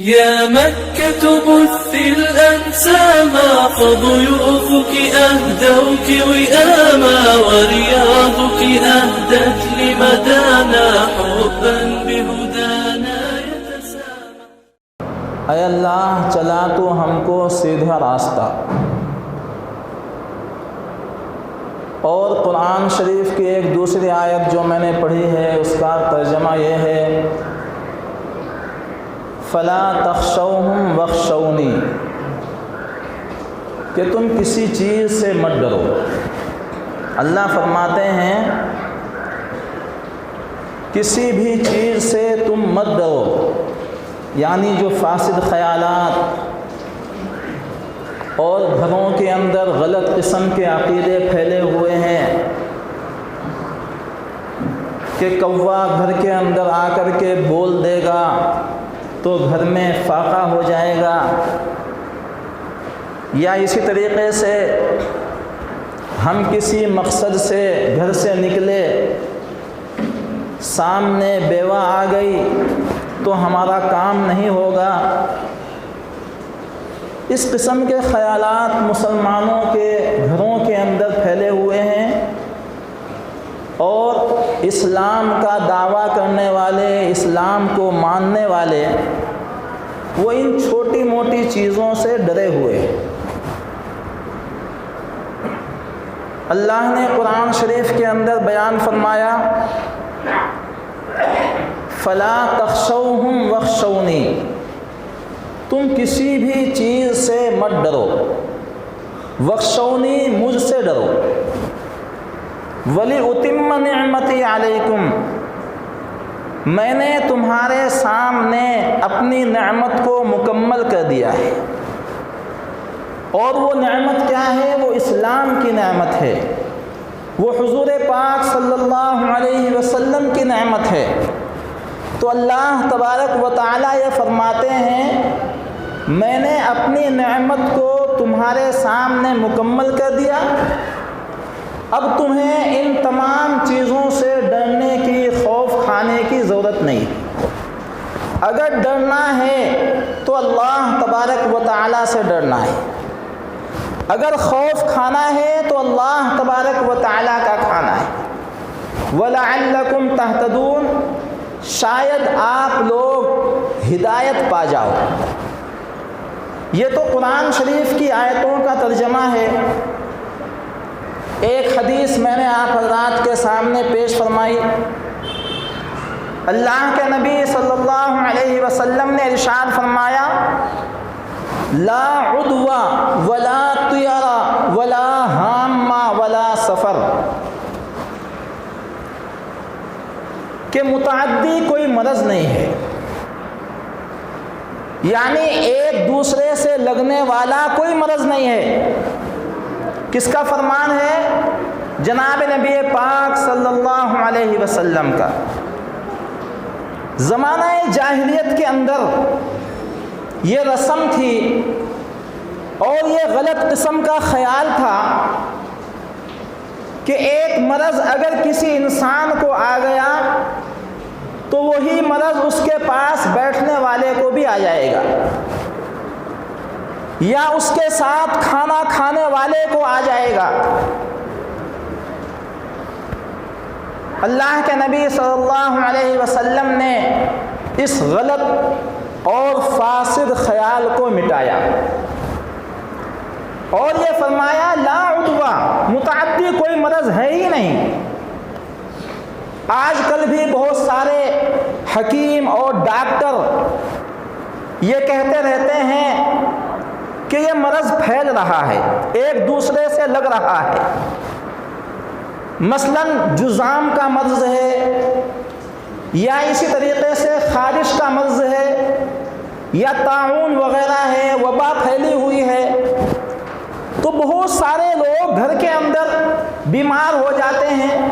يا مكة بث الأنساما فضيوفك أهدوك وئاما ورياضك أهدت لمدانا حبا بهدانا يتسامى. اے اللہ چلا تو ہم کو سیدھا راستہ. اور قرآن شریف کی ایک دوسری آیت جو میں نے پڑھی ہے اس کا ترجمہ یہ ہے فلا تخشوہم واخشونی، کہ تم کسی چیز سے مت ڈرو. اللہ فرماتے ہیں کسی بھی چیز سے تم مت ڈرو، یعنی جو فاسد خیالات اور گھروں کے اندر غلط قسم کے عقیدے پھیلے ہوئے ہیں کہ کوا گھر کے اندر آ کر کے بول دے گا تو گھر میں فاقہ ہو جائے گا، یا اسی طریقے سے ہم کسی مقصد سے گھر سے نکلے، سامنے بیوہ آ گئی تو ہمارا کام نہیں ہوگا. اس قسم کے خیالات مسلمانوں کے گھروں کے اندر پھیلے ہوئے ہیں، اور اسلام کا دعویٰ کرنے والے، اسلام کو ماننے والے، وہ ان چھوٹی موٹی چیزوں سے ڈرے ہوئے ہیں. اللہ نے قرآن شریف کے اندر بیان فرمایا فلا تخشوہم واخشونی، تم کسی بھی چیز سے مت ڈرو، واخشونی مجھ سے ڈرو، وَلِأُتِمَّ نِعْمَتِي عَلَيْكُمْ، میں نے تمہارے سامنے اپنی نعمت کو مکمل کر دیا ہے. اور وہ نعمت کیا ہے؟ وہ اسلام کی نعمت ہے، وہ حضور پاک صلی اللہ علیہ وسلم کی نعمت ہے. تو اللہ تبارک و تعالیٰ یہ فرماتے ہیں میں نے اپنی نعمت کو تمہارے سامنے مکمل کر دیا، اب تمہیں ان تمام چیزوں سے ڈرنے کی، خوف کھانے کی ضرورت نہیں. اگر ڈرنا ہے تو اللہ تبارک و تعالیٰ سے ڈرنا ہے، اگر خوف کھانا ہے تو اللہ تبارک و تعالیٰ کا کھانا ہے. وَلَعَلَّكُمْ تَهْتَدُونَ، شاید آپ لوگ ہدایت پا جاؤ. یہ تو قرآن شریف کی آیتوں کا ترجمہ ہے. ایک حدیث میں نے آپ حضرات کے سامنے پیش فرمائی. اللہ کے نبی صلی اللہ علیہ وسلم نے ارشاد فرمایا لا عدوہ ولا طیرہ ولا ہامہ ولا سفر، کہ متعدی کوئی مرض نہیں ہے، یعنی ایک دوسرے سے لگنے والا کوئی مرض نہیں ہے. کس کا فرمان ہے؟ جناب نبی پاک صلی اللہ علیہ وسلم کا. زمانہ جاہلیت کے اندر یہ رسم تھی اور یہ غلط قسم کا خیال تھا کہ ایک مرض اگر کسی انسان کو آ گیا تو وہی مرض اس کے پاس بیٹھنے والے کو بھی آ جائے گا، یا اس کے ساتھ کھانا کھانے والے کو آ جائے گا. اللہ کے نبی صلی اللہ علیہ وسلم نے اس غلط اور فاسد خیال کو مٹایا اور یہ فرمایا لا عدوہ، متعدی کوئی مرض ہے ہی نہیں. آج کل بھی بہت سارے حکیم اور ڈاکٹر یہ کہتے رہتے ہیں کہ یہ مرض پھیل رہا ہے، ایک دوسرے سے لگ رہا ہے. مثلا جذام کا مرض ہے، یا اسی طریقے سے خارش کا مرض ہے، یا طاعون وغیرہ ہے، وبا پھیلی ہوئی ہے. تو بہت سارے لوگ گھر کے اندر بیمار ہو جاتے ہیں.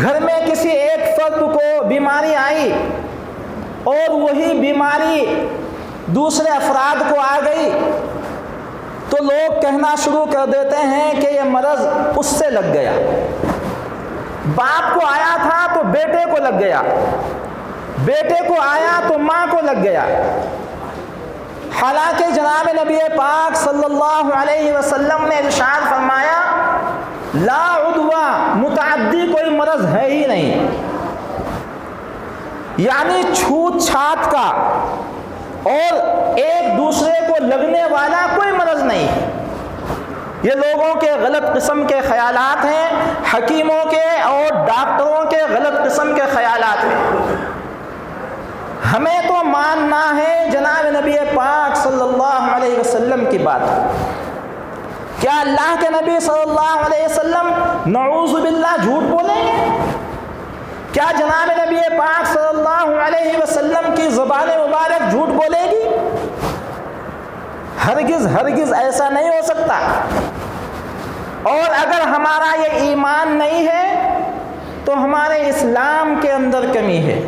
گھر میں کسی ایک فرد کو بیماری آئی اور وہی بیماری دوسرے افراد کو آ گئی تو لوگ کہنا شروع کر دیتے ہیں کہ یہ مرض اس سے لگ گیا. باپ کو آیا تھا تو بیٹے کو لگ گیا، بیٹے کو آیا تو ماں کو لگ گیا، حالانکہ جناب نبی پاک صلی اللہ علیہ وسلم نے ارشاد فرمایا لا عدوہ، متعدی کوئی مرض ہے ہی نہیں، یعنی چھوت چھات کا اور ایک دوسرے کو لگنے والا کوئی مرض نہیں۔ یہ لوگوں کے غلط قسم کے خیالات ہیں، حکیموں کے اور ڈاکٹروں کے غلط قسم کے خیالات ہیں۔ ہمیں تو ماننا ہے جناب نبی پاک صلی اللہ علیہ وسلم کی بات۔ کیا اللہ کے نبی صلی اللہ علیہ وسلم نعوذ باللہ جھوٹ بولیں گے؟ کیا جناب نبی پاک صلی اللہ علیہ وسلم کی زبان مبارک جھوٹ بولے گی؟ ہرگز ہرگز ایسا نہیں ہو سکتا۔ اور اگر ہمارا یہ ایمان نہیں ہے تو ہمارے اسلام کے اندر کمی ہے۔